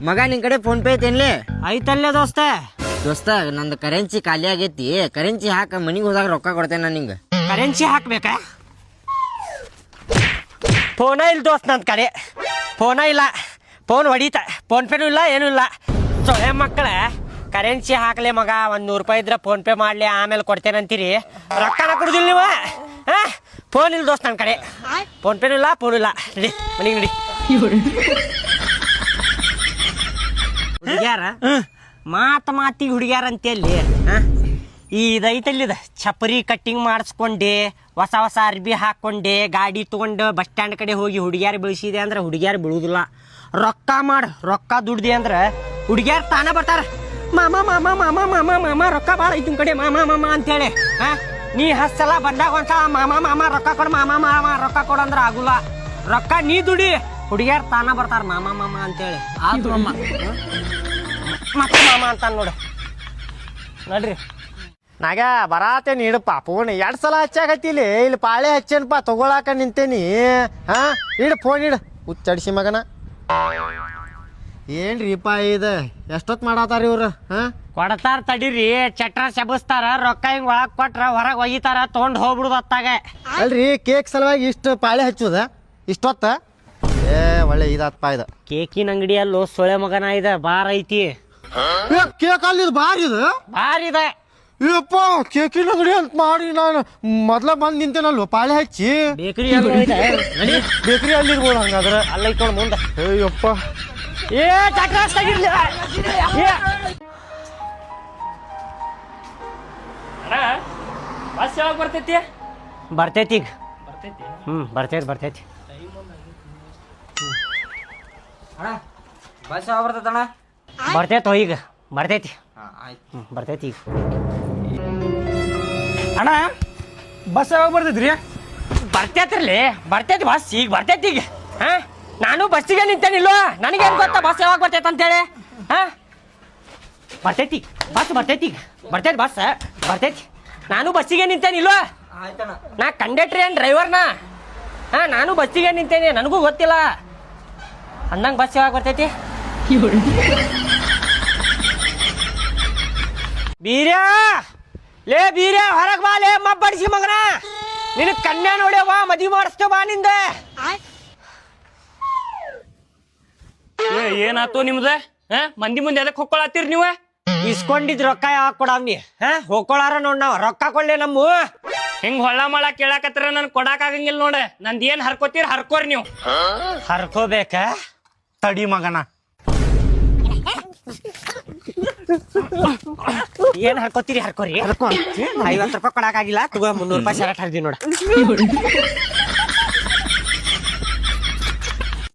ಮಗ ನಿನ್ ಕಡೆ ಫೋನ್ ಪೇ ಐತೇನ್ಲಿ? ಐತಲ್ಲೇ ದೋಸ್ತ. ದೋಸ್ತ ನಂದು ಕರೆನ್ಸಿ ಖಾಲಿ ಆಗೈತಿ, ಕರೆನ್ಸಿ ಹಾಕ, ಮನಿಗೆ ಹೋದಾಗ ರೊಕ್ಕ ಕೊಡ್ತೇನೆ ನಾನು ನಿಂಗೆ. ಕರೆನ್ಸಿ ಹಾಕ್ಬೇಕಾ? ಫೋನ ಇಲ್ಲ ದೋಸ್ತ್, ನನ್ನ ಕಡೆ ಫೋನ ಇಲ್ಲ. ಫೋನ್ ಹೊಡಿತ, ಫೋನ್ ಪೇನೂ ಇಲ್ಲ, ಏನೂ ಇಲ್ಲ. ಸೊಳ್ಳೆ ಮಕ್ಕಳ ಕರೆನ್ಸಿ ಹಾಕ್ಲೆ ಮಗ, 100 ರೂಪಾಯಿ ಇದ್ರೆ ಫೋನ್ ಪೇ ಮಾಡಲಿ, ಆಮೇಲೆ ಕೊಡ್ತೇನೆ ಅಂತೀರಿ. ರೊಕ್ಕನ ಕೊಡುದಿಲ್ಲ ನೀವು. ಫೋನ್ ಇಲ್ಲ ದೋಸ್ತ್ ನನ್ನ ಕಡೆ, ಫೋನ್ ಪೇನೂ ಇಲ್ಲ, ಫೋನು ಇಲ್ಲ. ನಡಿ ಮನೆಗೆ ನಡಿ. ಹುಡುಗ್ಯಾರ ಮಾತಿಗೆ ಹುಡುಗ್ಯಾರ ಅಂತೇಳಿ ಇದೈತಲ್ಲಿದ ಚಪ್ಪರಿ ಕಟ್ಟಿಂಗ್ ಮಾಡಿಸ್ಕೊಂಡೆ, ಹೊಸ ಹೊಸ ಅರ್ಬಿ ಹಾಕ್ಕೊಂಡೆ, ಗಾಡಿ ತೊಗೊಂಡು ಬಸ್ ಸ್ಟ್ಯಾಂಡ್ ಕಡೆ ಹೋಗಿ ಹುಡುಗ್ಯಾರು ಬೆಳೆಸಿದೆ ಅಂದ್ರೆ ಹುಡುಗ್ಯಾರು ಬೀಳುವುದಿಲ್ಲ. ರೊಕ್ಕ ಮಾಡಿ ರೊಕ್ಕ ದುಡ್ದೆ ಅಂದ್ರೆ ಹುಡುಗ್ಯಾರು ತಾನ ಬರ್ತಾರ. ಮಾಮ ಮಾಮ ಮಾಮ ಮಾಮ ಮಾಮ ರೊಕ್ಕ ಭಾಳ ಐತಿ ನಿಮ್ಮ ಕಡೆ, ಮಾಮ ಮಾಮ ಅಂತೇಳಿ. ನೀ ಹಸ್ಸಲ ಬಂದಾಗ ಒಂದ್ಸಲ ಮಾಮ ಮಾಮ ರೊಕ್ಕ ಕೊಡು, ಮಾಮ ಮಾಮ ರೊಕ್ಕ ಕೊಡು ಅಂದ್ರೆ ಆಗುಲ್ಲ. ರೊಕ್ಕ ನೀ ದುಡಿ, ಹುಡುಗ್ಯಾರು ತಾನ ಬರ್ತಾರ ಮಾಮ ಮಾಮ ಅಂತೇಳಿ. ಆತು ಅಮ್ಮ ಮತ್ತೆ ಮಾಮ ಅಂತ ನೋಡು. ನೋಡ್ರಿ ನಾಗ ಬರಾತೆ ನೀಡಪ್ಪ ಫೋನ್ 2 ಸಲ ಹಚ್ಚಾಕತ್ತಿಲಿ, ಇಲ್ಲಿ ಪಾಳೆ ಹಚ್ಚೇನಪ್ಪ ತಗೊಳಾಕ ನಿಂತೇನಿ. ಇಡು ಫೋನ್ ಇಡು, ಹುಚ್ಚಡಿಸಿ ಮಗನ. ಏನ್ರಿಪ್ಪ ಇದು ಎಷ್ಟೊತ್ತು ಮಾಡತ್ತಾರ ಇವ್ರು? ಕೊಡತಾರ ತಡೀರಿ, ಚಟ್ರ ಶಬಸ್ತಾರ, ರೊಕ್ಕ ಹಿಂಗೆ ಒಳಗೆ ಕೊಟ್ರ ಹೊರಗೆ ಒಯ್ತಾರ, ತೊಗೊಂಡು ಹೋಗ್ಬಿಡುದು ಅತ್ತಾಗ. ಅಲ್ರಿ ಕೇಕ್ ಸಲುವಾಗಿ ಇಷ್ಟು ಪಾಳೆ ಹಚ್ಚುದ ಇಷ್ಟೊತ್ತ? ಒಳ್ಳೆ ಇದಾತ್ಪ ಇದು. ಕೇಕಿನ ಅಂಗಡಿಯಲ್ಲೂ ಸೊಳೆ ಮಗನ ಇದೆ, ಬಾರ್ ಐತಿ. ಕೇಕ್ ಅಲ್ಲಿ ಬಾರಿ ಇದು, ಬಾರ್ ಇದೆ. ಯಪ್ಪ ಕೇಕಿನ ಅಂಗಡಿ ಅಂತ ಮಾಡಿ ನಾನು ಮೊದ್ಲ ಬಂದು ನಿಂತೇನಲ್ವ ಪಾಳೆ ಹಚ್ಚಿ. ಬೇಕರಿ ಬೇಕ್ರಿ ಅಲ್ಲಿ ಇರ್ಬೋದು ಹಂಗಾದ್ರೆ. ಅಲ್ಲೈತೋಣ ಮುಂದೆ. ಅಯ್ಯಪ್ಪ ಚಕ್ರ ಅಷ್ಟಾಗಿರ್ಲಿ. ಬಸ್ ಯಾವಾಗ ಬರ್ತೈತಿ? ಬರ್ತೈತಿ ಈಗ. ಬರ್ತೈತಿ. ಬಸ್ ಯಾವಾಗ ಬರ್ತೈತಣ್ಣ? ಬರ್ತೈತೋ ಈಗ, ಬರ್ತೈತಿ. ಬರ್ತೈತಿ ಈಗ. ಅಣ್ಣ ಬಸ್ ಯಾವಾಗ ಬರ್ತೈತ್ರಿ? ಬರ್ತೈತ್ರಿ, ಬರ್ತೈತಿ ಬಸ್ ಈಗ, ಬರ್ತೈತಿ ಈಗ. ನಾನು ಬಸ್ಸಿಗೆ ನಿಂತೇನಿಲ್ವ, ನನಗೇನು ಗೊತ್ತಾ ಬಸ್ ಯಾವಾಗ ಬರ್ತೈತೆ ಅಂತೇಳಿ. ಬರ್ತೈತಿ ಬಸ್, ಬರ್ತೈತಿ ಈಗ, ಬರ್ತೈತಿ ಬಸ್, ಬರ್ತೈತಿ. ನಾನು ಬಸ್ಸಿಗೆ ನಿಂತೇನಿಲ್ವ, ನಾ ಕಂಡಕ್ಟ್ರಿ ಏನು ಡ್ರೈವರ್ನ. ನಾನು ಬಸ್ಸಿಗೆ ನಿಂತೇನೆ, ನನಗೂ ಗೊತ್ತಿಲ್ಲ ಅಂದಂಗೆ ಬಸ್ ಯಾವಾಗ ಬರ್ತೈತಿ. ಬೀರ್ಯಾ ಲೇ ಬೀರ್ಯಾ, ಹೊರಗೆ ಬಾ ಲೇ ಮಬ್ಬಡಿಸಿ ಮಗನ. ನಿನ್ನ ಕನ್ಯಾ ನೋಡ್ಯವ, ಮದುವೆ ಮಾಡಿಸ್ತೇವ ಬಾ ನಿಂದ. ಏನಾತು ನಿಮ್ದ? ಮಂದಿ ಮುಂದೆ ಅದಕ್ಕೆ ಹೊಕ್ಕೊಳತ್ತೀರಿ ನೀವು? ಇಸ್ಕೊಂಡಿದ್ ರೊಕ್ಕ ಯಾವಾಗ ಕೊಡವ್ನಿ? ಹೋಗ್ಕೊಳಾರ ನೋಡ್, ನಾವ್ ರೊಕ್ಕ ಕೊಳ್ಳೆ ನಮ್ಮ. ಹಿಂಗ್ ಹೊಳ್ಳ ಮಳ ಕೇಳಾಕತ್ರ ನನ್ ಕೊಡಾಕ್ ಆಗಂಗಿಲ್ಲ ನೋಡ. ನಂದ್ ಏನ್ ಹರ್ಕೋತೀರಿ ಹರ್ಕೋರಿ ನೀವು. ಹರ್ಕೋಬೇಕ ತಡಿ ಮಗನ. ಏನ್ ಹರ್ಕೋತೀರಿ ಹರ್ಕೋರಿ. 50 ರೂಪಾಯಿ ಕೊಡಾಕಾಗಿಲ್ಲ, ತಗೋ 300 ರೂಪಾಯಿ ಶರಟ್ ಹರಿದಿ ನೋಡ.